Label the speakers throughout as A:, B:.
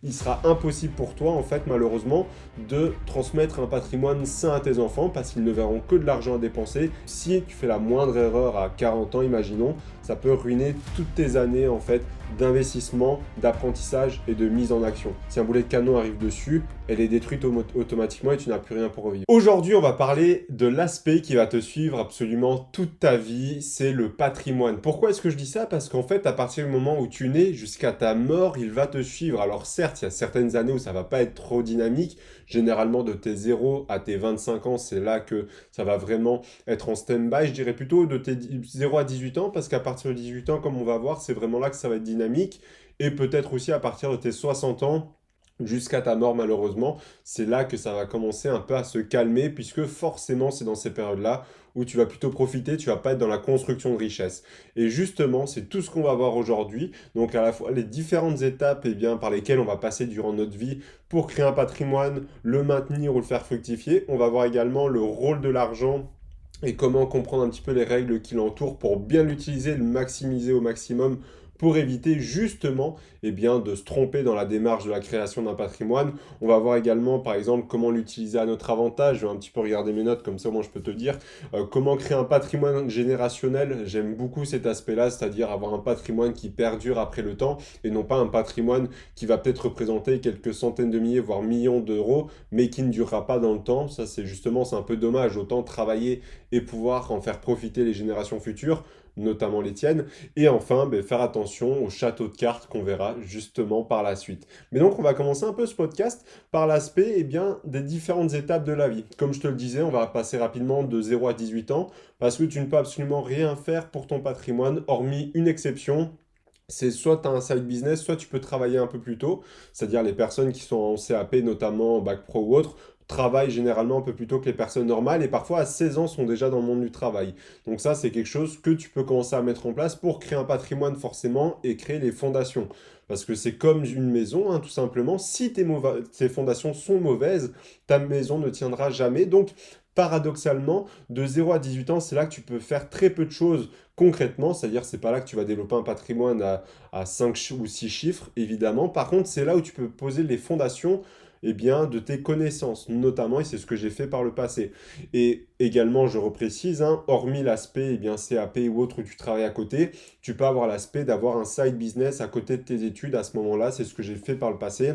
A: il sera impossible pour toi, en fait, malheureusement, de transmettre un patrimoine sain à tes enfants parce qu'ils ne verront que de l'argent à dépenser. Si tu fais la moindre erreur à 40 ans, imaginons, ça peut ruiner toutes tes années, en fait, d'investissement, d'apprentissage et de mise en action. Si un boulet de canon arrive dessus, elle est détruite automatiquement et tu n'as plus rien pour revivre. Aujourd'hui, on va parler de l'aspect qui va te suivre absolument toute ta vie, c'est le patrimoine. Pourquoi est-ce que je dis ça? Parce qu'en fait, à partir du moment où tu nais jusqu'à ta mort, il va te suivre. Alors certes, il y a certaines années où ça va pas être trop dynamique. Généralement, de tes 0 à tes 25 ans, c'est là que ça va vraiment être en stand-by. Je dirais plutôt de tes 0 à 18 ans, parce qu'à partir de 18 ans, comme on va voir, c'est vraiment là que ça va être dynamique. Et peut-être aussi à partir de tes 60 ans, jusqu'à ta mort malheureusement, c'est là que ça va commencer un peu à se calmer, puisque forcément c'est dans ces périodes-là où tu vas plutôt profiter, tu vas pas être dans la construction de richesse. Et justement, c'est tout ce qu'on va voir aujourd'hui, donc à la fois les différentes étapes bien, par lesquelles on va passer durant notre vie pour créer un patrimoine, le maintenir ou le faire fructifier. On va voir également le rôle de l'argent et comment comprendre un petit peu les règles qui l'entourent pour bien l'utiliser, le maximiser au maximum pour éviter justement de se tromper dans la démarche de la création d'un patrimoine. On va voir également par exemple comment l'utiliser à notre avantage. Je vais un petit peu regarder mes notes comme ça moi je peux te dire comment créer un patrimoine générationnel. J'aime beaucoup cet aspect-là, c'est-à-dire avoir un patrimoine qui perdure après le temps et non pas un patrimoine qui va peut-être représenter quelques centaines de milliers voire millions d'euros mais qui ne durera pas dans le temps. Ça c'est un peu dommage, autant travailler et pouvoir en faire profiter les générations futures, notamment les tiennes. Et enfin, faire attention au château de cartes qu'on verra justement par la suite. Mais donc, on va commencer un peu ce podcast par l'aspect des différentes étapes de la vie. Comme je te le disais, on va passer rapidement de 0 à 18 ans parce que tu ne peux absolument rien faire pour ton patrimoine, hormis une exception. C'est soit tu as un side business, soit tu peux travailler un peu plus tôt, c'est-à-dire les personnes qui sont en CAP, notamment en bac pro ou autre, travaillent généralement un peu plus tôt que les personnes normales et parfois à 16 ans sont déjà dans le monde du travail. Donc ça, c'est quelque chose que tu peux commencer à mettre en place pour créer un patrimoine forcément et créer les fondations. Parce que c'est comme une maison, hein, tout simplement. Si tes fondations sont mauvaises, ta maison ne tiendra jamais. Donc, paradoxalement, de 0 à 18 ans, c'est là que tu peux faire très peu de choses concrètement, c'est-à-dire c'est pas là que tu vas développer un patrimoine à 5 ou 6 chiffres, évidemment. Par contre, c'est là où tu peux poser les fondations de tes connaissances, notamment, et c'est ce que j'ai fait par le passé. Et également, je reprécise, hein, hormis l'aspect CAP ou autre où tu travailles à côté, tu peux avoir l'aspect d'avoir un side business à côté de tes études à ce moment-là, c'est ce que j'ai fait par le passé.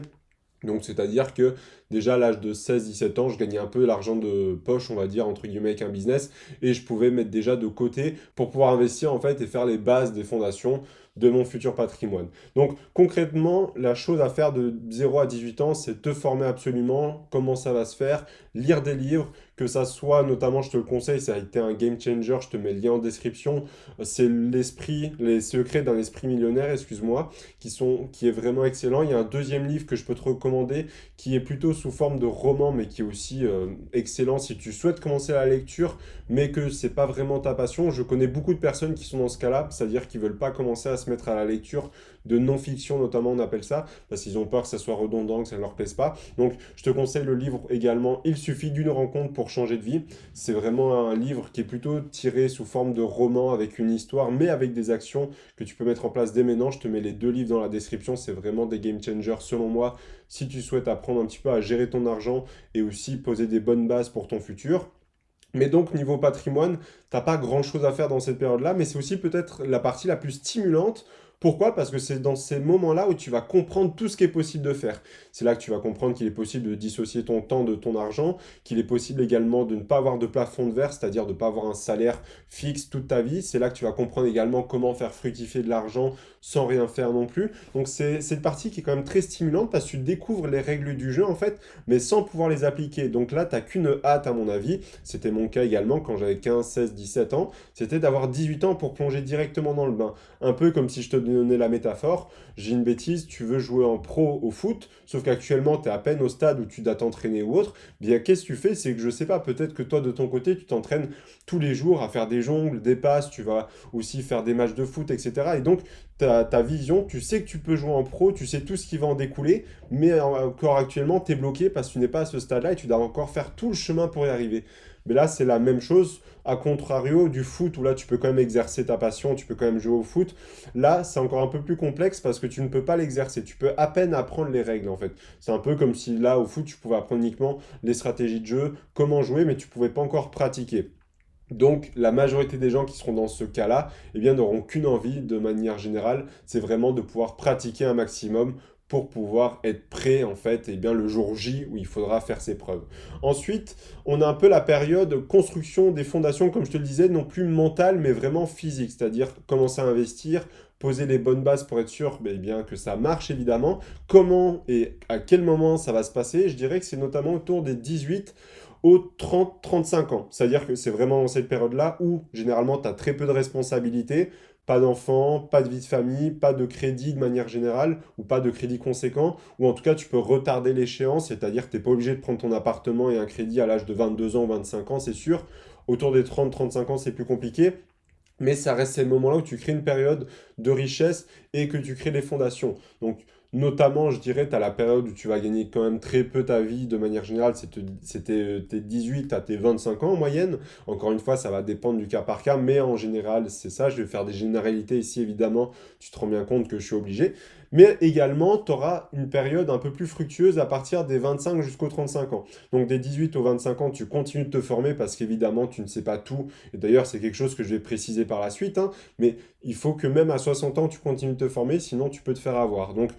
A: Donc, c'est-à-dire que déjà à l'âge de 16-17 ans, je gagnais un peu l'argent de poche, on va dire, entre guillemets, avec un business, et je pouvais mettre déjà de côté pour pouvoir investir en fait et faire les bases des fondations de mon futur patrimoine. Donc concrètement, la chose à faire de 0 à 18 ans, c'est te former absolument, comment ça va se faire, lire des livres, que ça soit notamment, je te le conseille, ça a été un game changer, je te mets le lien en description, c'est les secrets d'un esprit millionnaire, excuse-moi, qui est vraiment excellent. Il y a un deuxième livre que je peux te recommander qui est plutôt sous forme de roman, mais qui est aussi excellent si tu souhaites commencer la lecture, mais que c'est pas vraiment ta passion. Je connais beaucoup de personnes qui sont dans ce cas-là, c'est-à-dire qui veulent pas commencer à se mettre à la lecture de non-fiction, notamment on appelle ça, parce qu'ils ont peur que ça soit redondant, que ça ne leur plaise pas. Donc je te conseille le livre également, Il suffit d'une rencontre pour changer de vie. C'est vraiment un livre qui est plutôt tiré sous forme de roman avec une histoire, mais avec des actions que tu peux mettre en place dès maintenant. Je te mets les deux livres dans la description, c'est vraiment des game changers selon moi, si tu souhaites apprendre un petit peu à gérer ton argent et aussi poser des bonnes bases pour ton futur. Mais donc, niveau patrimoine, t'as pas grand-chose à faire dans cette période-là, mais c'est aussi peut-être la partie la plus stimulante. Pourquoi? Parce que c'est dans ces moments-là où tu vas comprendre tout ce qui est possible de faire. C'est là que tu vas comprendre qu'il est possible de dissocier ton temps de ton argent, qu'il est possible également de ne pas avoir de plafond de verre, c'est-à-dire de ne pas avoir un salaire fixe toute ta vie. C'est là que tu vas comprendre également comment faire fructifier de l'argent sans rien faire non plus. Donc c'est une partie qui est quand même très stimulante parce que tu découvres les règles du jeu en fait, mais sans pouvoir les appliquer. Donc là, tu n'as qu'une hâte à mon avis. C'était mon cas également quand j'avais 15, 16, 17 ans. C'était d'avoir 18 ans pour plonger directement dans le bain. Un peu comme si je te donnais la métaphore. J'ai une bêtise, tu veux jouer en pro au foot, sauf qu'actuellement, tu es à peine au stade où tu dois t'entraîner ou autre. Bien, qu'est-ce que tu fais? C'est que je sais pas, peut-être que toi, de ton côté, tu t'entraînes tous les jours à faire des jongles, des passes, tu vas aussi faire des matchs de foot, etc. Et donc, ta vision, tu sais que tu peux jouer en pro, tu sais tout ce qui va en découler, mais encore actuellement, tu es bloqué parce que tu n'es pas à ce stade-là et tu dois encore faire tout le chemin pour y arriver. Mais là, c'est la même chose, à contrario du foot, où là, tu peux quand même exercer ta passion, tu peux quand même jouer au foot. Là, c'est encore un peu plus complexe parce que tu ne peux pas l'exercer. Tu peux à peine apprendre les règles, en fait. C'est un peu comme si là, au foot, tu pouvais apprendre uniquement les stratégies de jeu, comment jouer, mais tu pouvais pas encore pratiquer. Donc, la majorité des gens qui seront dans ce cas-là, eh bien, n'auront qu'une envie, de manière générale, c'est vraiment de pouvoir pratiquer un maximum pour pouvoir être prêt, en fait, eh bien, le jour J où il faudra faire ses preuves. Ensuite, on a un peu la période construction des fondations, comme je te le disais, non plus mentale, mais vraiment physique, c'est-à-dire commencer à investir, poser les bonnes bases pour être sûr eh bien, que ça marche, évidemment. Comment et à quel moment ça va se passer? Je dirais que c'est notamment autour des 18 aux 30-35 ans. C'est-à-dire que c'est vraiment dans cette période-là où, généralement, tu as très peu de responsabilités, pas d'enfants, pas de vie de famille, pas de crédit de manière générale, ou pas de crédit conséquent, ou en tout cas, tu peux retarder l'échéance, c'est-à-dire que tu n'es pas obligé de prendre ton appartement et un crédit à l'âge de 22 ans ou 25 ans, c'est sûr. Autour des 30-35 ans, c'est plus compliqué. Mais ça reste ces moments-là où tu crées une période de richesse et que tu crées des fondations. Donc, notamment, je dirais, tu as la période où tu vas gagner quand même très peu ta vie de manière générale, c'était tes 18 à tes 25 ans en moyenne. Encore une fois, ça va dépendre du cas par cas, mais en général, c'est ça. Je vais faire des généralités ici, évidemment, tu te rends bien compte que je suis obligé. Mais également, tu auras une période un peu plus fructueuse à partir des 25 jusqu'aux 35 ans. Donc des 18 aux 25 ans, tu continues de te former parce qu'évidemment, tu ne sais pas tout. Et d'ailleurs, c'est quelque chose que je vais préciser par la suite, hein, mais il faut que même à 60 ans, tu continues de te former, sinon tu peux te faire avoir. Donc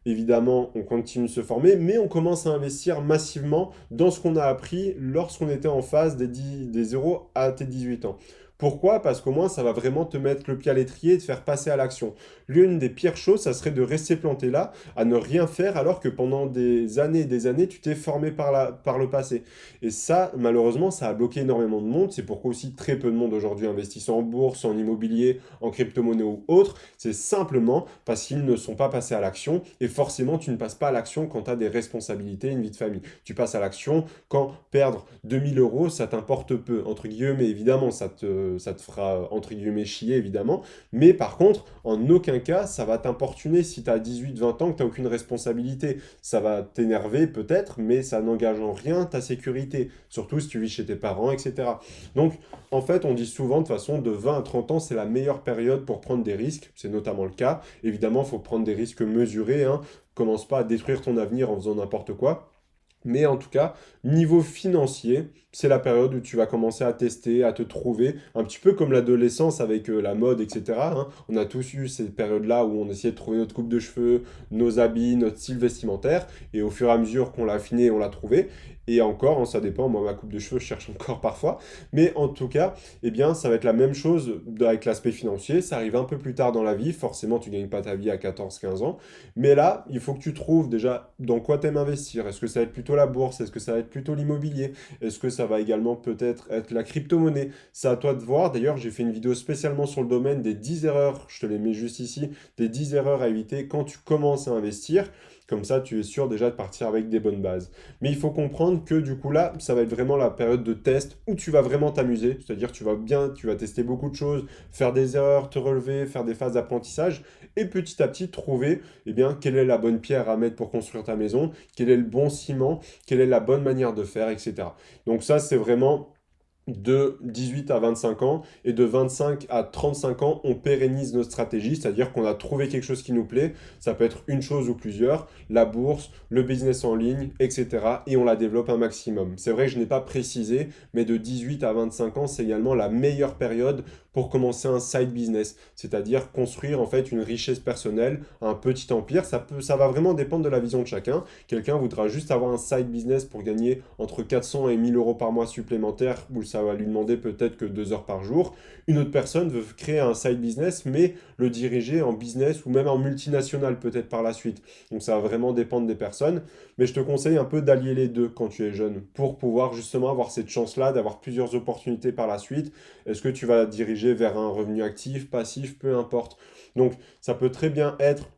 A: évidemment, on continue de se former, mais on commence à investir massivement dans ce qu'on a appris lorsqu'on était en phase des 0 à tes 18 ans. Pourquoi? Parce qu'au moins, ça va vraiment te mettre le pied à l'étrier et te faire passer à l'action. L'une des pires choses, ça serait de rester planté là, à ne rien faire, alors que pendant des années, tu t'es formé par le passé. Et ça, malheureusement, ça a bloqué énormément de monde. C'est pourquoi aussi très peu de monde aujourd'hui investissent en bourse, en immobilier, en crypto-monnaie ou autre. C'est simplement parce qu'ils ne sont pas passés à l'action. Et forcément, tu ne passes pas à l'action quand tu as des responsabilités, une vie de famille. Tu passes à l'action quand perdre 2000 euros, ça t'importe peu, entre guillemets, évidemment, ça te fera, entre guillemets, chier, évidemment. Mais par contre, en aucun cas, ça va t'importuner si tu as 18-20 ans, que tu n'as aucune responsabilité. Ça va t'énerver peut-être, mais ça n'engage en rien ta sécurité, surtout si tu vis chez tes parents, etc. Donc, en fait, on dit souvent, de toute façon, de 20 à 30 ans, c'est la meilleure période pour prendre des risques. C'est notamment le cas. Évidemment, il faut prendre des risques mesurés, hein. Commence pas à détruire ton avenir en faisant n'importe quoi. Mais en tout cas, niveau financier, c'est la période où tu vas commencer à tester, à te trouver, un petit peu comme l'adolescence avec la mode, etc., hein. On a tous eu ces périodes-là où on essayait de trouver notre coupe de cheveux, nos habits, notre style vestimentaire, et au fur et à mesure qu'on l'a affiné, on l'a trouvé. Et encore, hein, ça dépend, moi ma coupe de cheveux, je cherche encore parfois. Mais en tout cas, eh bien, ça va être la même chose avec l'aspect financier. Ça arrive un peu plus tard dans la vie. Forcément, tu gagnes pas ta vie à 14-15 ans. Mais là, il faut que tu trouves déjà dans quoi t'aimes investir. Est-ce que ça va être plutôt la bourse? Est-ce que ça va être plutôt l'immobilier? Est-ce que ça va également peut-être être la crypto-monnaie? C'est à toi de voir. D'ailleurs, j'ai fait une vidéo spécialement sur le domaine des 10 erreurs, je te les mets juste ici, des 10 erreurs à éviter quand tu commences à investir. Comme ça, tu es sûr déjà de partir avec des bonnes bases. Mais il faut comprendre que du coup là, ça va être vraiment la période de test où tu vas vraiment t'amuser. C'est-à-dire tu vas tester beaucoup de choses, faire des erreurs, te relever, faire des phases d'apprentissage et petit à petit trouver eh bien, quelle est la bonne pierre à mettre pour construire ta maison, quel est le bon ciment, quelle est la bonne manière de faire, etc. Donc ça, c'est vraiment de 18 à 25 ans et de 25 à 35 ans, on pérennise nos stratégies, c'est-à-dire qu'on a trouvé quelque chose qui nous plaît, ça peut être une chose ou plusieurs, la bourse, le business en ligne, etc. et on la développe un maximum. C'est vrai que je n'ai pas précisé, mais de 18 à 25 ans, c'est également la meilleure période pour commencer un side business, c'est-à-dire construire en fait une richesse personnelle, un petit empire. Ça va vraiment dépendre de la vision de chacun. Quelqu'un voudra juste avoir un side business pour gagner entre 400 et 1000 euros par mois supplémentaires, où ça va lui demander peut-être que 2 heures par jour. Une autre personne veut créer un side business, mais le diriger en business ou même en multinational peut-être par la suite. Donc ça va vraiment dépendre des personnes. Mais je te conseille un peu d'allier les deux quand tu es jeune, pour pouvoir justement avoir cette chance-là d'avoir plusieurs opportunités par la suite. Est-ce que tu vas diriger vers un revenu actif, passif, peu importe. Donc ça peut très bien être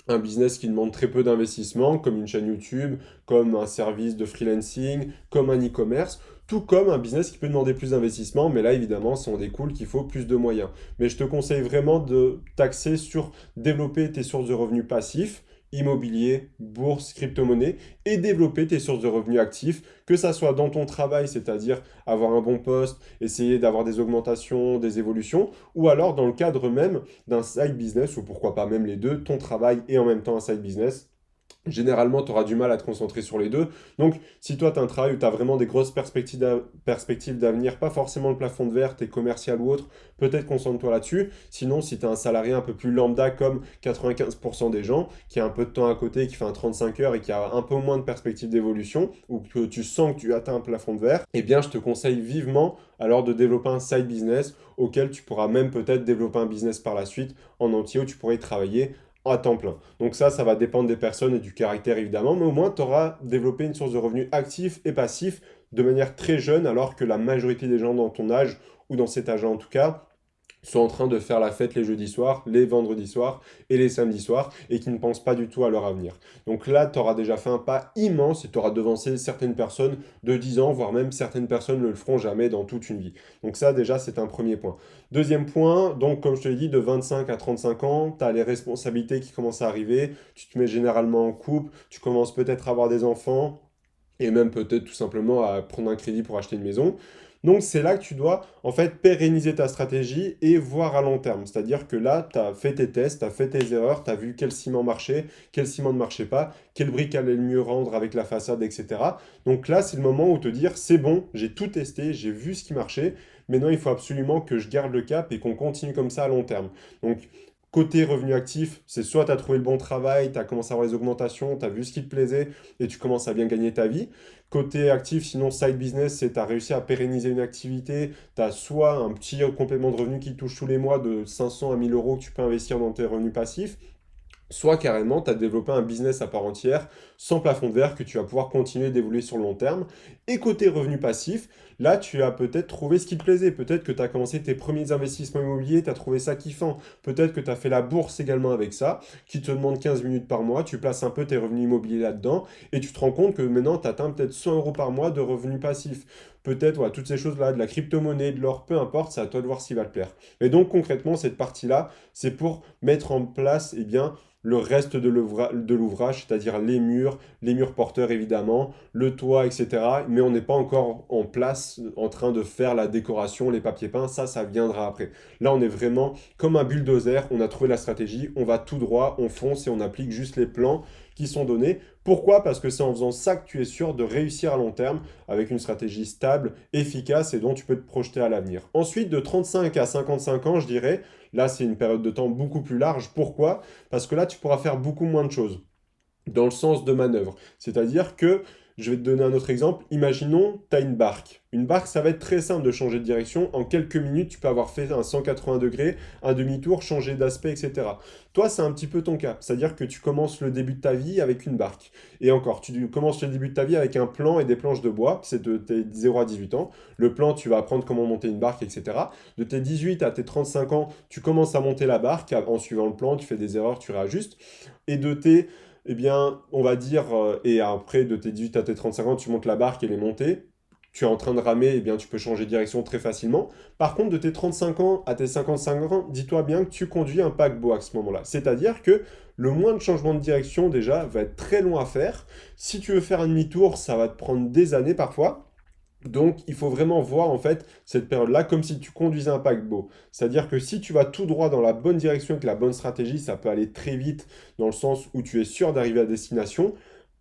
A: un business qui demande très peu d'investissement, comme une chaîne YouTube, comme un service de freelancing, comme un e-commerce, tout comme un business qui peut demander plus d'investissement, mais là évidemment, ça en découle qu'il faut plus de moyens. Mais je te conseille vraiment de t'axer sur développer tes sources de revenus passifs, immobilier, bourse, crypto-monnaie, et développer tes sources de revenus actifs, que ça soit dans ton travail, c'est-à-dire avoir un bon poste, essayer d'avoir des augmentations, des évolutions, ou alors dans le cadre même d'un side business, ou pourquoi pas même les deux, ton travail et en même temps un side business. Généralement, tu auras du mal à te concentrer sur les deux. Donc, si toi, tu as un travail où tu as vraiment des grosses perspectives d'avenir, pas forcément le plafond de verre, tu es commercial ou autre, peut-être concentre-toi là-dessus. Sinon, si tu es un salarié un peu plus lambda comme 95% des gens, qui a un peu de temps à côté, qui fait un 35 heures et qui a un peu moins de perspectives d'évolution, ou que tu sens que tu atteins un plafond de verre, eh bien, je te conseille vivement alors de développer un side business auquel tu pourras même peut-être développer un business par la suite en entier où tu pourrais y travailler à temps plein. Donc ça va dépendre des personnes et du caractère évidemment, mais au moins tu auras développé une source de revenus actif et passif de manière très jeune, alors que la majorité des gens dans ton âge, ou dans cet âge en tout cas, sont en train de faire la fête les jeudis soirs, les vendredis soirs et les samedis soirs, et qui ne pensent pas du tout à leur avenir. Donc là, tu auras déjà fait un pas immense et tu auras devancé certaines personnes de 10 ans, voire même certaines personnes ne le feront jamais dans toute une vie. Donc ça, déjà, c'est un premier point. Deuxième point, donc comme je te l'ai dit, de 25 à 35 ans, tu as les responsabilités qui commencent à arriver, tu te mets généralement en couple, tu commences peut-être à avoir des enfants, et même peut-être tout simplement à prendre un crédit pour acheter une maison. Donc c'est là que tu dois en fait pérenniser ta stratégie et voir à long terme. C'est-à-dire que là, tu as fait tes tests, tu as fait tes erreurs, tu as vu quel ciment marchait, quel ciment ne marchait pas, quelle brique allait le mieux rendre avec la façade, etc. Donc là, c'est le moment où te dire, c'est bon, j'ai tout testé, j'ai vu ce qui marchait. Maintenant, il faut absolument que je garde le cap et qu'on continue comme ça à long terme. Donc côté revenu actif, c'est soit tu as trouvé le bon travail, tu as commencé à avoir les augmentations, tu as vu ce qui te plaisait et tu commences à bien gagner ta vie. Côté actif, sinon side business, c'est tu as réussi à pérenniser une activité, tu as soit un petit complément de revenu qui touche tous les mois de 500 à 1000 euros que tu peux investir dans tes revenus passifs, soit carrément, tu as développé un business à part entière, sans plafond de verre, que tu vas pouvoir continuer d'évoluer sur le long terme. Et côté revenu passif, là, tu as peut-être trouvé ce qui te plaisait. Peut-être que tu as commencé tes premiers investissements immobiliers, tu as trouvé ça kiffant. Peut-être que tu as fait la bourse également avec ça, qui te demande 15 minutes par mois. Tu places un peu tes revenus immobiliers là-dedans, et tu te rends compte que maintenant, tu atteins peut-être 100 euros par mois de revenus passifs. Peut-être, voilà, toutes ces choses-là, de la crypto-monnaie, de l'or, peu importe, c'est à toi de voir ce qui va te plaire. Et donc, concrètement, cette partie-là, c'est pour mettre en place, eh bien, le reste de l'ouvrage, c'est-à-dire les murs porteurs évidemment, le toit, etc. Mais on n'est pas encore en place en train de faire la décoration, les papiers peints, ça viendra après. Là, on est vraiment comme un bulldozer, on a trouvé la stratégie, on va tout droit, on fonce et on applique juste les plans qui sont donnés. Pourquoi? Parce que c'est en faisant ça que tu es sûr de réussir à long terme avec une stratégie stable, efficace et dont tu peux te projeter à l'avenir. Ensuite, de 35 à 55 ans, je dirais, là c'est une période de temps beaucoup plus large. Pourquoi? Parce que là, tu pourras faire beaucoup moins de choses dans le sens de manœuvre. C'est-à-dire que, je vais te donner un autre exemple, imaginons, tu as une barque. Une barque, ça va être très simple de changer de direction. En quelques minutes, tu peux avoir fait un 180 degrés, un demi-tour, changer d'aspect, etc. Toi, c'est un petit peu ton cas. C'est-à-dire que tu commences le début de ta vie avec une barque. Et encore, tu commences le début de ta vie avec un plan et des planches de bois. C'est de tes 0 à 18 ans. Le plan, tu vas apprendre comment monter une barque, etc. De tes 18 à tes 35 ans, tu commences à monter la barque en suivant le plan, tu fais des erreurs, tu réajustes. Et de tes eh bien, on va dire, et après, de tes 18 à tes 35 ans, tu montes la barque, elle est montée. Tu es en train de ramer, eh bien, tu peux changer de direction très facilement. Par contre, de tes 35 ans à tes 55 ans, dis-toi bien que tu conduis un paquebot à ce moment-là. C'est-à-dire que le moins de changement de direction, déjà, va être très long à faire. Si tu veux faire un demi-tour, ça va te prendre des années parfois. Donc, il faut vraiment voir en fait cette période-là comme si tu conduisais un paquebot. C'est-à-dire que si tu vas tout droit dans la bonne direction avec la bonne stratégie, ça peut aller très vite dans le sens où tu es sûr d'arriver à destination.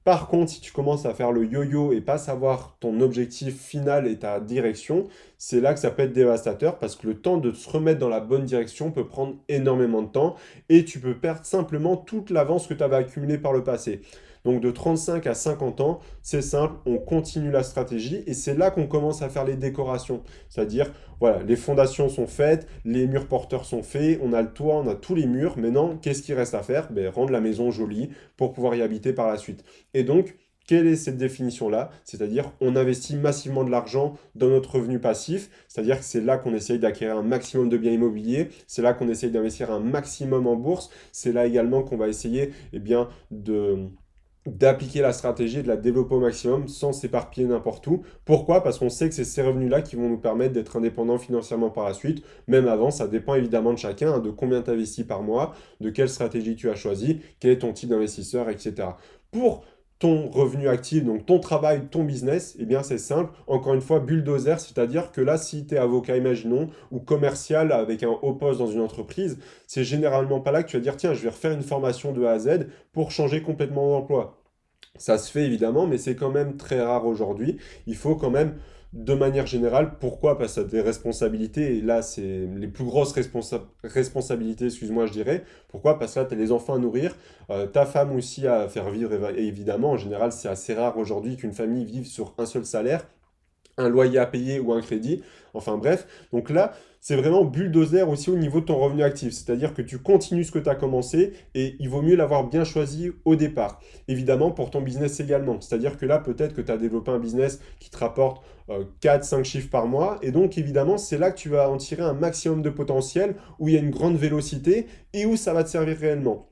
A: Par contre, si tu commences à faire le yo-yo et pas savoir ton objectif final et ta direction, c'est là que ça peut être dévastateur parce que le temps de se remettre dans la bonne direction peut prendre énormément de temps et tu peux perdre simplement toute l'avance que tu avais accumulée par le passé. Donc de 35 à 50 ans, c'est simple, on continue la stratégie et c'est là qu'on commence à faire les décorations. C'est-à-dire, voilà, les fondations sont faites, les murs porteurs sont faits, on a le toit, on a tous les murs. Maintenant, qu'est-ce qui reste à faire? Ben, rendre la maison jolie pour pouvoir y habiter par la suite. Et donc, quelle est cette définition-là? C'est-à-dire, on investit massivement de l'argent dans notre revenu passif, c'est-à-dire que c'est là qu'on essaye d'acquérir un maximum de biens immobiliers, c'est là qu'on essaye d'investir un maximum en bourse, c'est là également qu'on va essayer eh bien, d'appliquer la stratégie et de la développer au maximum sans s'éparpiller n'importe où. Pourquoi? Parce qu'on sait que c'est ces revenus-là qui vont nous permettre d'être indépendants financièrement par la suite. Même avant, ça dépend évidemment de chacun, hein, de combien tu investis par mois, de quelle stratégie tu as choisi, quel est ton type d'investisseur, etc. Pour ton revenu actif, donc ton travail, ton business, eh bien c'est simple, encore une fois, bulldozer, c'est-à-dire que là, si tu es avocat, imaginons, ou commercial avec un haut poste dans une entreprise, c'est généralement pas là que tu vas dire, tiens, je vais refaire une formation de A à Z pour changer complètement d'emploi. Ça se fait évidemment, mais c'est quand même très rare aujourd'hui. Il faut quand même, de manière générale, pourquoi? Parce que tu as des responsabilités, et là, c'est les plus grosses responsabilités, excuse-moi, je dirais. Pourquoi? Parce que là, tu as les enfants à nourrir, ta femme aussi à faire vivre, et évidemment, en général, c'est assez rare aujourd'hui qu'une famille vive sur un seul salaire, un loyer à payer ou un crédit. Enfin bref, donc là, c'est vraiment bulldozer aussi au niveau de ton revenu actif. C'est-à-dire que tu continues ce que tu as commencé et il vaut mieux l'avoir bien choisi au départ. Évidemment, pour ton business également. C'est-à-dire que là, peut-être que tu as développé un business qui te rapporte 4-5 chiffres par mois. Et donc, évidemment, c'est là que tu vas en tirer un maximum de potentiel, où il y a une grande vélocité et où ça va te servir réellement.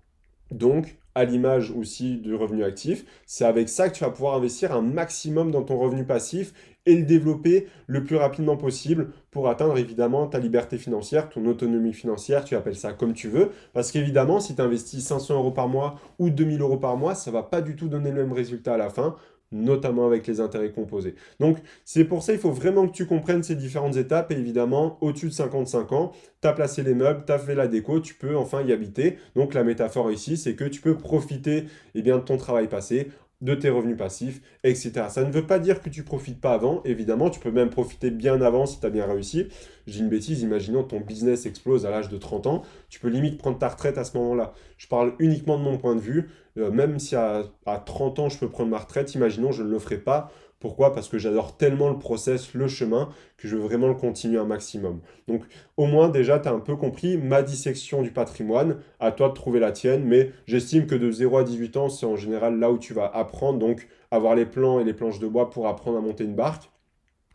A: Donc, à l'image aussi du revenu actif, c'est avec ça que tu vas pouvoir investir un maximum dans ton revenu passif et le développer le plus rapidement possible pour atteindre évidemment ta liberté financière, ton autonomie financière, tu appelles ça comme tu veux. Parce qu'évidemment, si tu investis 500 euros par mois ou 2000 euros par mois, ça ne va pas du tout donner le même résultat à la fin, notamment avec les intérêts composés. Donc, c'est pour ça qu'il faut vraiment que tu comprennes ces différentes étapes. Et évidemment, au-dessus de 55 ans, tu as placé les meubles, tu as fait la déco, tu peux enfin y habiter. Donc, la métaphore ici, c'est que tu peux profiter de ton travail passé, de tes revenus passifs, etc. Ça ne veut pas dire que tu profites pas avant, évidemment, tu peux même profiter bien avant si tu as bien réussi. J'ai une bêtise, imaginons ton business explose à l'âge de 30 ans, tu peux limite prendre ta retraite à ce moment-là. Je parle uniquement de mon point de vue, même si à 30 ans je peux prendre ma retraite, imaginons je ne le ferai pas. Pourquoi? Parce que j'adore tellement le process, le chemin, que je veux vraiment le continuer un maximum. Donc au moins déjà tu as un peu compris ma dissection du patrimoine, à toi de trouver la tienne, mais j'estime que de 0 à 18 ans, c'est en général là où tu vas apprendre, donc avoir les plans et les planches de bois pour apprendre à monter une barque.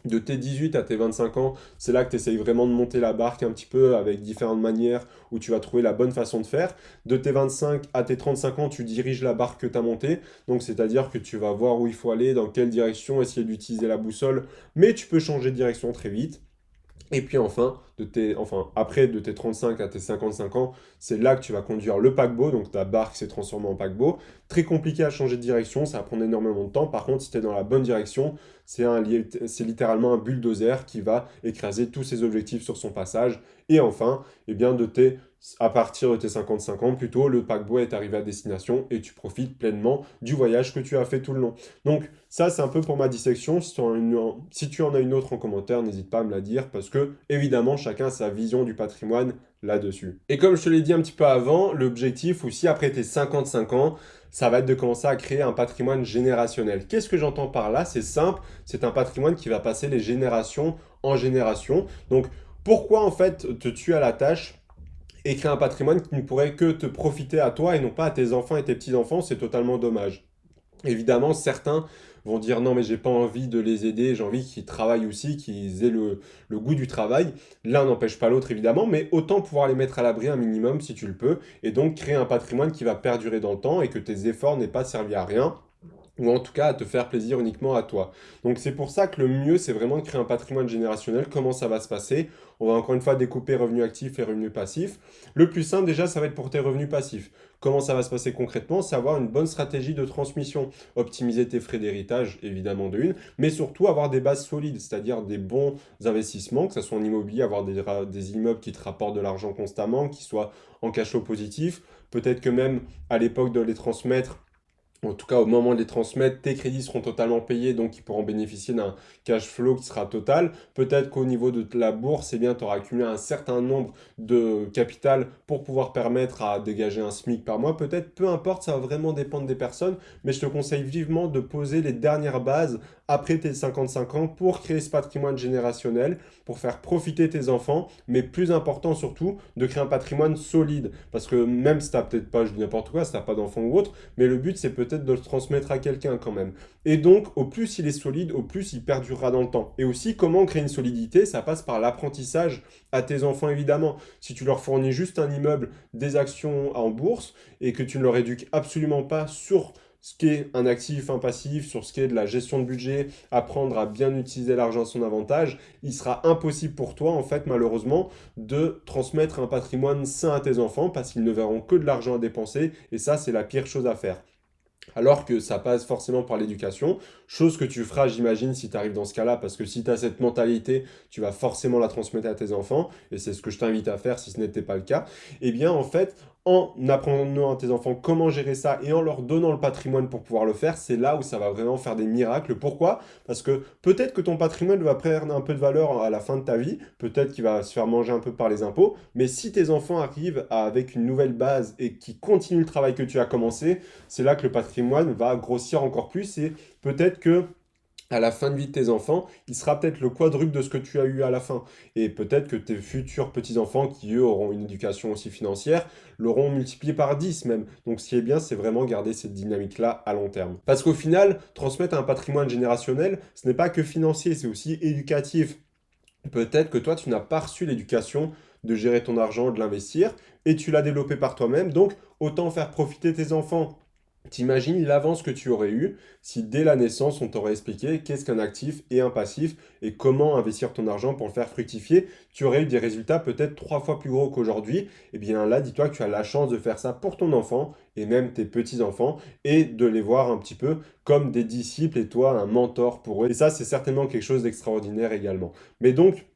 A: De tes 18 à tes 25 ans, c'est là que tu essayes vraiment de monter la barque un petit peu avec différentes manières où tu vas trouver la bonne façon de faire. De tes 25 à tes 35 ans, tu diriges la barque que tu as montée. Donc c'est-à-dire que tu vas voir où il faut aller, dans quelle direction, essayer d'utiliser la boussole, mais tu peux changer de direction très vite. Et puis enfin, après de tes 35 à tes 55 ans, c'est là que tu vas conduire le paquebot, donc ta barque s'est transformée en paquebot. Très compliqué à changer de direction, ça va prendre énormément de temps. Par contre, si tu es dans la bonne direction, c'est littéralement un bulldozer qui va écraser tous ses objectifs sur son passage. Et enfin, à partir de tes 55 ans, plutôt, le paquebot est arrivé à destination et tu profites pleinement du voyage que tu as fait tout le long. Donc ça, c'est un peu pour ma dissection. Si tu en as une autre en commentaire, n'hésite pas à me la dire parce que, évidemment, chacun a sa vision du patrimoine là-dessus. Et comme je te l'ai dit un petit peu avant, l'objectif aussi, après tes 55 ans, ça va être de commencer à créer un patrimoine générationnel. Qu'est-ce que j'entends par là? C'est simple, c'est un patrimoine qui va passer les générations en génération. Donc, pourquoi en fait te tuer à la tâche et créer un patrimoine qui ne pourrait que te profiter à toi et non pas à tes enfants et tes petits-enfants? C'est totalement dommage. Évidemment, certains vont dire non, mais j'ai pas envie de les aider, j'ai envie qu'ils travaillent aussi, qu'ils aient le goût du travail. L'un n'empêche pas l'autre, évidemment, mais autant pouvoir les mettre à l'abri un minimum si tu le peux, et donc créer un patrimoine qui va perdurer dans le temps et que tes efforts n'aient pas servi à rien, ou en tout cas à te faire plaisir uniquement à toi. Donc c'est pour ça que le mieux, c'est vraiment de créer un patrimoine générationnel. Comment ça va se passer? On va encore une fois découper revenus actifs et revenus passifs. Le plus simple déjà, ça va être pour tes revenus passifs. Comment ça va se passer concrètement? C'est avoir une bonne stratégie de transmission. Optimiser tes frais d'héritage, évidemment de une, mais surtout avoir des bases solides, c'est-à-dire des bons investissements, que ce soit en immobilier, avoir des immeubles qui te rapportent de l'argent constamment, qui soient en cash flow positif. Peut-être que même à l'époque de les transmettre, en tout cas, au moment de les transmettre, tes crédits seront totalement payés, donc ils pourront bénéficier d'un cash flow qui sera total. Peut-être qu'au niveau de la bourse, eh bien, tu auras accumulé un certain nombre de capital pour pouvoir permettre à dégager un SMIC par mois. Peut-être, peu importe, ça va vraiment dépendre des personnes, mais je te conseille vivement de poser les dernières bases après tes 55 ans pour créer ce patrimoine générationnel, pour faire profiter tes enfants, mais plus important surtout, de créer un patrimoine solide. Parce que même si tu n'as peut-être pas, je dis n'importe quoi, si tu n'as pas d'enfant ou autre, mais le but c'est peut-être de le transmettre à quelqu'un quand même. Et donc, au plus il est solide, au plus il perdurera dans le temps. Et aussi, comment créer une solidité? Ça passe par l'apprentissage à tes enfants, évidemment. Si tu leur fournis juste un immeuble, des actions en bourse, et que tu ne leur éduques absolument pas sur ce qu'est un actif, un passif, sur ce qu'est de la gestion de budget, apprendre à bien utiliser l'argent à son avantage, il sera impossible pour toi, en fait, malheureusement, de transmettre un patrimoine sain à tes enfants parce qu'ils ne verront que de l'argent à dépenser et ça, c'est la pire chose à faire. Alors que ça passe forcément par l'éducation, chose que tu feras, j'imagine, si tu arrives dans ce cas-là, parce que si tu as cette mentalité, tu vas forcément la transmettre à tes enfants, et c'est ce que je t'invite à faire si ce n'était pas le cas. Eh bien, en fait, en apprenant à tes enfants comment gérer ça et en leur donnant le patrimoine pour pouvoir le faire, c'est là où ça va vraiment faire des miracles. Pourquoi? Parce que peut-être que ton patrimoine va perdre un peu de valeur à la fin de ta vie, peut-être qu'il va se faire manger un peu par les impôts, mais si tes enfants arrivent avec une nouvelle base et qui continuent le travail que tu as commencé, c'est là que le patrimoine va grossir encore plus et peut-être que à la fin de vie de tes enfants, il sera peut-être le quadruple de ce que tu as eu à la fin. Et peut-être que tes futurs petits-enfants, qui eux auront une éducation aussi financière, l'auront multiplié par 10 même. Donc ce qui est bien, c'est vraiment garder cette dynamique-là à long terme. Parce qu'au final, transmettre un patrimoine générationnel, ce n'est pas que financier, c'est aussi éducatif. Peut-être que toi, tu n'as pas reçu l'éducation de gérer ton argent, de l'investir, et tu l'as développé par toi-même, donc autant faire profiter tes enfants. T'imagines l'avance que tu aurais eu si dès la naissance on t'aurait expliqué qu'est-ce qu'un actif et un passif et comment investir ton argent pour le faire fructifier, tu aurais eu des résultats peut-être 3 fois plus gros qu'aujourd'hui. Et bien là, dis-toi que tu as la chance de faire ça pour ton enfant et même tes petits-enfants et de les voir un petit peu comme des disciples et toi un mentor pour eux. Et ça, c'est certainement quelque chose d'extraordinaire également. Mais donc,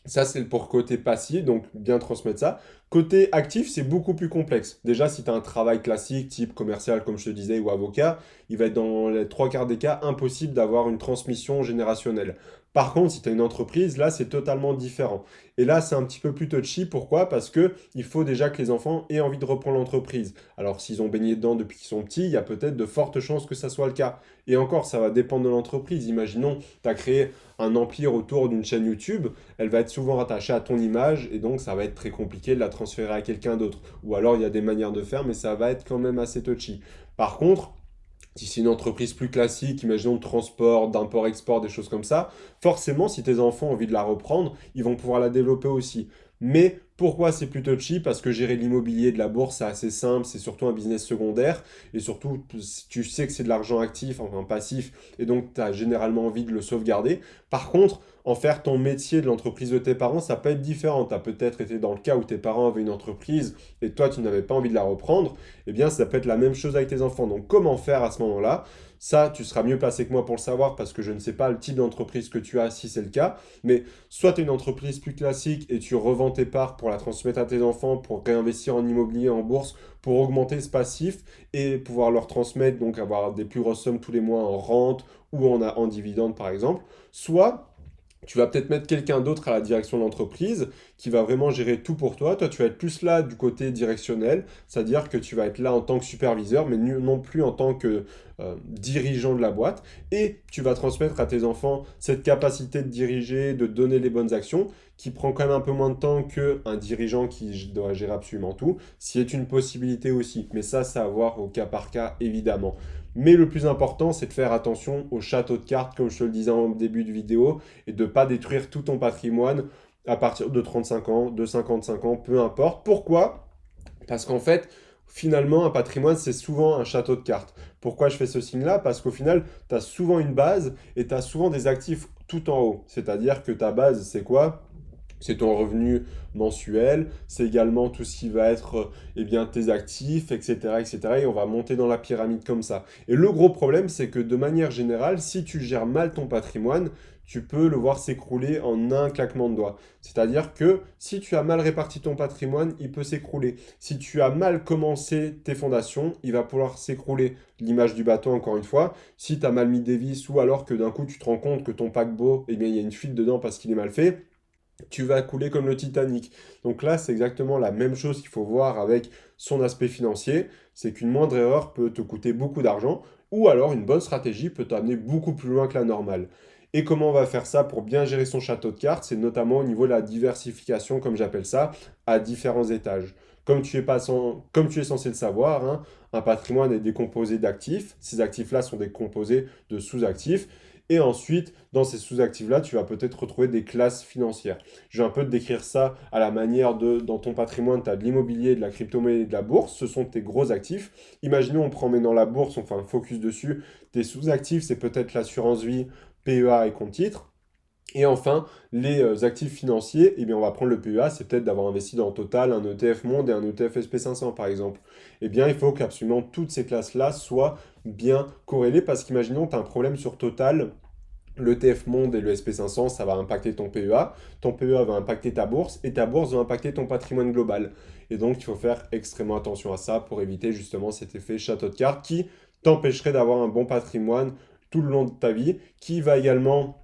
A: ça, c'est pour côté passif, donc bien transmettre ça. Côté actif, c'est beaucoup plus complexe. Déjà, si tu as un travail classique, type commercial, comme je te disais, ou avocat, il va être dans les 3 quarts des cas impossible d'avoir une transmission générationnelle. Par contre, si tu as une entreprise, là, c'est totalement différent. Et là, c'est un petit peu plus touchy. Pourquoi? Parce que il faut déjà que les enfants aient envie de reprendre l'entreprise. Alors, s'ils ont baigné dedans depuis qu'ils sont petits, il y a peut-être de fortes chances que ça soit le cas. Et encore, ça va dépendre de l'entreprise. Imaginons, tu as créé un empire autour d'une chaîne YouTube, elle va être souvent rattachée à ton image et donc ça va être très compliqué de la transférer à quelqu'un d'autre. Ou alors il y a des manières de faire, mais ça va être quand même assez touchy. Par contre, si c'est une entreprise plus classique, imaginons de transport, d'import-export, des choses comme ça, forcément, si tes enfants ont envie de la reprendre, ils vont pouvoir la développer aussi. Mais pourquoi c'est plus touchy? Parce que gérer l'immobilier de la bourse, c'est assez simple, c'est surtout un business secondaire, et surtout, tu sais que c'est de l'argent actif, enfin passif, et donc tu as généralement envie de le sauvegarder. Par contre, en faire ton métier de l'entreprise de tes parents, ça peut être différent. Tu as peut-être été dans le cas où tes parents avaient une entreprise et toi, tu n'avais pas envie de la reprendre. Eh bien, ça peut être la même chose avec tes enfants. Donc, comment faire à ce moment-là? Ça, tu seras mieux placé que moi pour le savoir parce que je ne sais pas le type d'entreprise que tu as si c'est le cas. Mais soit tu es une entreprise plus classique et tu revends tes parts pour la transmettre à tes enfants, pour réinvestir en immobilier, en bourse, pour augmenter ce passif et pouvoir leur transmettre, donc avoir des plus grosses sommes tous les mois en rente ou en dividende par exemple. Soit tu vas peut-être mettre quelqu'un d'autre à la direction de l'entreprise qui va vraiment gérer tout pour toi. Toi, tu vas être plus là du côté directionnel, c'est-à-dire que tu vas être là en tant que superviseur, mais non plus en tant que dirigeant de la boîte. Et tu vas transmettre à tes enfants cette capacité de diriger, de donner les bonnes actions, qui prend quand même un peu moins de temps qu'un dirigeant qui doit gérer absolument tout, si est une possibilité aussi. Mais ça, c'est à voir au cas par cas, évidemment. Mais le plus important, c'est de faire attention au château de cartes, comme je te le disais en début de vidéo, et de ne pas détruire tout ton patrimoine à partir de 35 ans, de 55 ans, peu importe. Pourquoi? Parce qu'en fait, finalement, un patrimoine, c'est souvent un château de cartes. Pourquoi je fais ce signe-là? Parce qu'au final, tu as souvent une base et tu as souvent des actifs tout en haut. C'est-à-dire que ta base, c'est quoi? C'est ton revenu mensuel, c'est également tout ce qui va être eh bien, tes actifs, etc., etc. Et on va monter dans la pyramide comme ça. Et le gros problème, c'est que de manière générale, si tu gères mal ton patrimoine, tu peux le voir s'écrouler en un claquement de doigts. C'est-à-dire que si tu as mal réparti ton patrimoine, il peut s'écrouler. Si tu as mal commencé tes fondations, il va pouvoir s'écrouler. L'image du bateau, encore une fois. Si tu as mal mis des vis ou alors que d'un coup tu te rends compte que ton paquebot, eh bien, il y a une fuite dedans parce qu'il est mal fait, tu vas couler comme le Titanic. Donc là, c'est exactement la même chose qu'il faut voir avec son aspect financier. C'est qu'une moindre erreur peut te coûter beaucoup d'argent, ou alors une bonne stratégie peut t'amener beaucoup plus loin que la normale. Et comment on va faire ça pour bien gérer son château de cartes? C'est notamment au niveau de la diversification, comme j'appelle ça, à différents étages. Comme tu es censé le savoir, hein, un patrimoine est décomposé d'actifs. Ces actifs-là sont décomposés de sous-actifs. Et ensuite, dans ces sous-actifs-là, tu vas peut-être retrouver des classes financières. Je vais un peu te décrire ça à la manière de, dans ton patrimoine, tu as de l'immobilier, de la crypto-monnaie et de la bourse. Ce sont tes gros actifs. Imaginons, on prend maintenant la bourse, on fait un focus dessus. Tes sous-actifs, c'est peut-être l'assurance vie, PEA et compte titres. Et enfin, les actifs financiers, eh bien, on va prendre le PEA, c'est peut-être d'avoir investi dans Total, un ETF Monde et un ETF SP500 par exemple. Eh bien, il faut qu'absolument toutes ces classes-là soient bien corrélées parce qu'imaginons, tu as un problème sur Total, l'ETF Monde et le SP500, ça va impacter ton PEA va impacter ta bourse et ta bourse va impacter ton patrimoine global. Et donc, il faut faire extrêmement attention à ça pour éviter justement cet effet château de cartes qui t'empêcherait d'avoir un bon patrimoine tout le long de ta vie, qui va également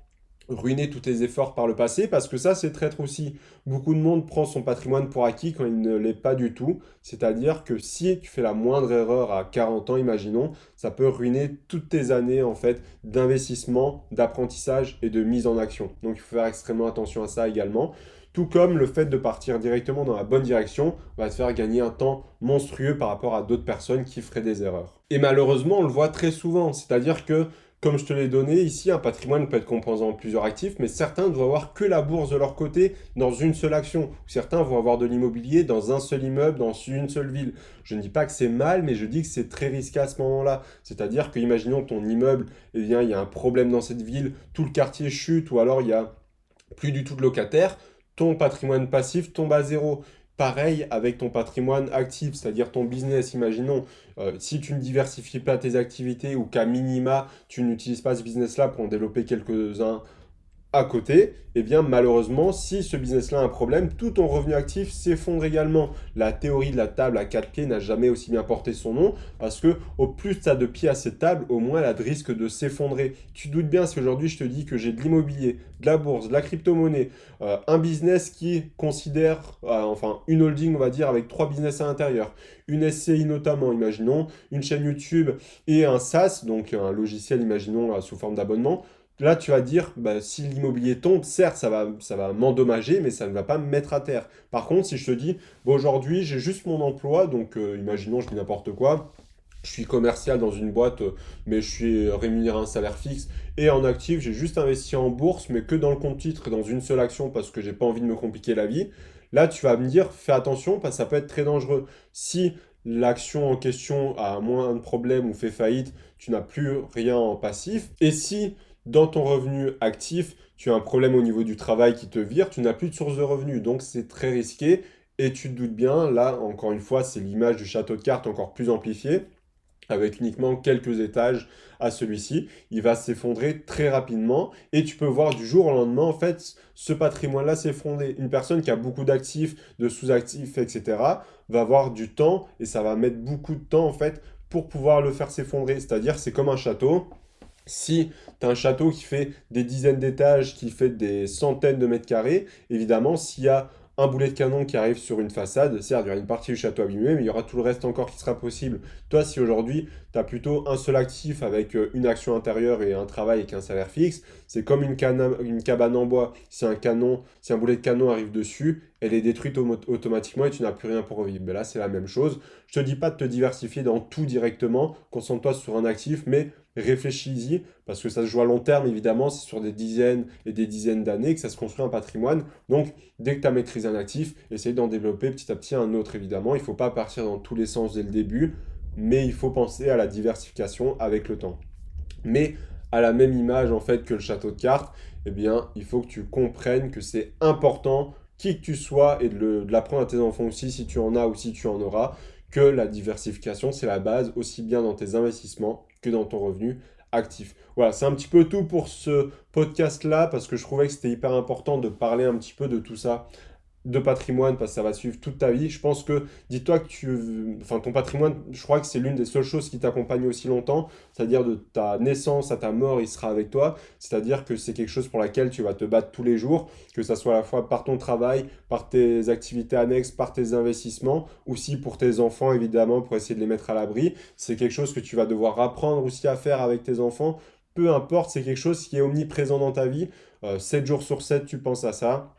A: ruiner tous tes efforts par le passé, parce que ça, c'est traître aussi. Beaucoup de monde prend son patrimoine pour acquis quand il ne l'est pas du tout. C'est-à-dire que si tu fais la moindre erreur à 40 ans, imaginons, ça peut ruiner toutes tes années, en fait, d'investissement, d'apprentissage et de mise en action. Donc, il faut faire extrêmement attention à ça également. Tout comme le fait de partir directement dans la bonne direction va te faire gagner un temps monstrueux par rapport à d'autres personnes qui feraient des erreurs. Et malheureusement, on le voit très souvent, c'est-à-dire que comme je te l'ai donné, ici, un patrimoine peut être composé en plusieurs actifs, mais certains doivent avoir que la bourse de leur côté dans une seule action. Certains vont avoir de l'immobilier dans un seul immeuble, dans une seule ville. Je ne dis pas que c'est mal, mais je dis que c'est très risqué à ce moment-là. C'est-à-dire que, imaginons ton immeuble, eh bien, il y a un problème dans cette ville, tout le quartier chute, ou alors il y a plus du tout de locataires, ton patrimoine passif tombe à zéro. Pareil avec ton patrimoine actif, c'est-à-dire ton business, imaginons, si tu ne diversifies pas tes activités ou qu'à minima, tu n'utilises pas ce business-là pour en développer quelques-uns à côté, eh bien malheureusement, si ce business-là a un problème, tout ton revenu actif s'effondre également. La théorie de la table à 4 pieds n'a jamais aussi bien porté son nom, parce que au plus tu as de pieds à cette table, au moins elle a de risque de s'effondrer. Tu doutes bien si aujourd'hui je te dis que j'ai de l'immobilier, de la bourse, de la crypto-monnaie, un business qui considère, enfin une holding on va dire avec 3 business à l'intérieur, une SCI notamment, imaginons, une chaîne YouTube et un SaaS, donc un logiciel, imaginons, sous forme d'abonnement. Là, tu vas dire, bah, si l'immobilier tombe, certes, ça va m'endommager, mais ça ne va pas me mettre à terre. Par contre, si je te dis, bon, aujourd'hui, j'ai juste mon emploi, donc imaginons, je dis n'importe quoi, je suis commercial dans une boîte, mais je suis rémunéré à un salaire fixe, et en actif, j'ai juste investi en bourse, mais que dans le compte titre, dans une seule action, parce que j'ai pas envie de me compliquer la vie. Là, tu vas me dire, fais attention, parce que ça peut être très dangereux. Si l'action en question a moins de problèmes ou fait faillite, tu n'as plus rien en passif. Et si dans ton revenu actif, tu as un problème au niveau du travail qui te vire, tu n'as plus de source de revenus. Donc c'est très risqué. Et tu te doutes bien, là, encore une fois, c'est l'image du château de cartes encore plus amplifiée, avec uniquement quelques étages à celui-ci. Il va s'effondrer très rapidement et tu peux voir du jour au lendemain, en fait, ce patrimoine-là s'effondrer. Une personne qui a beaucoup d'actifs, de sous-actifs, etc., va avoir du temps et ça va mettre beaucoup de temps, en fait, pour pouvoir le faire s'effondrer. C'est-à-dire, c'est comme un château. Si tu as un château qui fait des dizaines d'étages, qui fait des centaines de mètres carrés, évidemment, s'il y a un boulet de canon qui arrive sur une façade, certes, il y aura une partie du château abîmée, mais il y aura tout le reste encore qui sera possible. Toi, si aujourd'hui, tu as plutôt un seul actif avec une action intérieure et un travail avec un salaire fixe, c'est comme une cabane en bois. Si un boulet de canon arrive dessus, elle est détruite automatiquement et tu n'as plus rien pour revivre. Mais là, c'est la même chose. Je te dis pas de te diversifier dans tout directement, concentre-toi sur un actif, mais réfléchis-y, parce que ça se joue à long terme, évidemment, c'est sur des dizaines et des dizaines d'années que ça se construit un patrimoine. Donc, dès que tu as maîtrisé un actif, essaye d'en développer petit à petit un autre, évidemment. Il ne faut pas partir dans tous les sens dès le début, mais il faut penser à la diversification avec le temps. Mais à la même image, en fait, que le château de cartes, eh bien, il faut que tu comprennes que c'est important, qui que tu sois, et de l'apprendre à tes enfants aussi, si tu en as ou si tu en auras, que la diversification, c'est la base, aussi bien dans tes investissements que dans ton revenu actif. Voilà, c'est un petit peu tout pour ce podcast-là, parce que je trouvais que c'était hyper important de parler un petit peu de tout ça, de patrimoine, parce que ça va suivre toute ta vie. Je pense que, dis-toi que enfin, ton patrimoine, je crois que c'est l'une des seules choses qui t'accompagne aussi longtemps, c'est-à-dire de ta naissance à ta mort, il sera avec toi, c'est-à-dire que c'est quelque chose pour laquelle tu vas te battre tous les jours, que ça soit à la fois par ton travail, par tes activités annexes, par tes investissements, aussi pour tes enfants, évidemment, pour essayer de les mettre à l'abri. C'est quelque chose que tu vas devoir apprendre aussi à faire avec tes enfants. Peu importe, c'est quelque chose qui est omniprésent dans ta vie. 7 jours sur 7, tu penses à ça.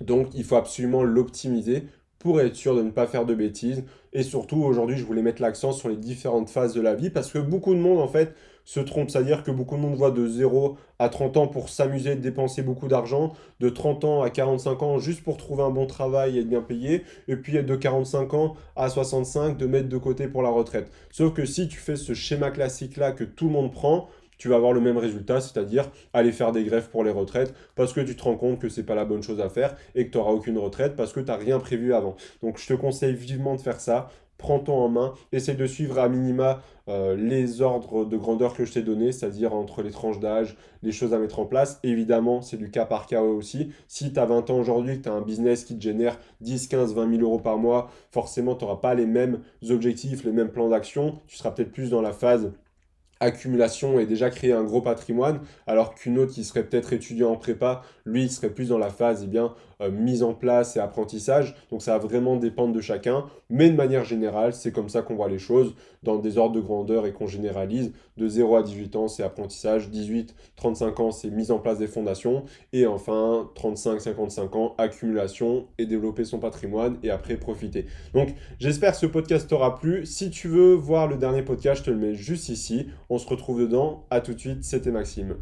A: Donc, il faut absolument l'optimiser pour être sûr de ne pas faire de bêtises. Et surtout, aujourd'hui, je voulais mettre l'accent sur les différentes phases de la vie parce que beaucoup de monde, en fait, se trompent. C'est-à-dire que beaucoup de monde voit de 0 à 30 ans pour s'amuser, de dépenser beaucoup d'argent, de 30 ans à 45 ans juste pour trouver un bon travail et être bien payé, et puis de 45 ans à 65 de mettre de côté pour la retraite. Sauf que si tu fais ce schéma classique-là que tout le monde prend, tu vas avoir le même résultat, c'est-à-dire aller faire des greffes pour les retraites parce que tu te rends compte que c'est pas la bonne chose à faire et que tu n'auras aucune retraite parce que tu n'as rien prévu avant. Donc je te conseille vivement de faire ça. Prends-toi en main, essaye de suivre à minima les ordres de grandeur que je t'ai donnés, c'est-à-dire entre les tranches d'âge, les choses à mettre en place. Évidemment, c'est du cas par cas aussi. Si tu as 20 ans aujourd'hui, que tu as un business qui te génère 10, 15, 20 000 euros par mois, forcément, tu n'auras pas les mêmes objectifs, les mêmes plans d'action. Tu seras peut-être plus dans la phase accumulation et déjà créer un gros patrimoine, alors qu'une autre qui serait peut-être étudiant en prépa, lui, il serait plus dans la phase mise en place et apprentissage. Donc ça va vraiment dépendre de chacun, mais de manière générale, c'est comme ça qu'on voit les choses, dans des ordres de grandeur et qu'on généralise. De 0 à 18 ans, c'est apprentissage, 18, 35 ans, c'est mise en place des fondations, et enfin 35, 55 ans, accumulation et développer son patrimoine et après profiter. Donc j'espère que ce podcast t'aura plu. Si tu veux voir le dernier podcast, je te le mets juste ici. On se retrouve dedans. À tout de suite, c'était Maxime.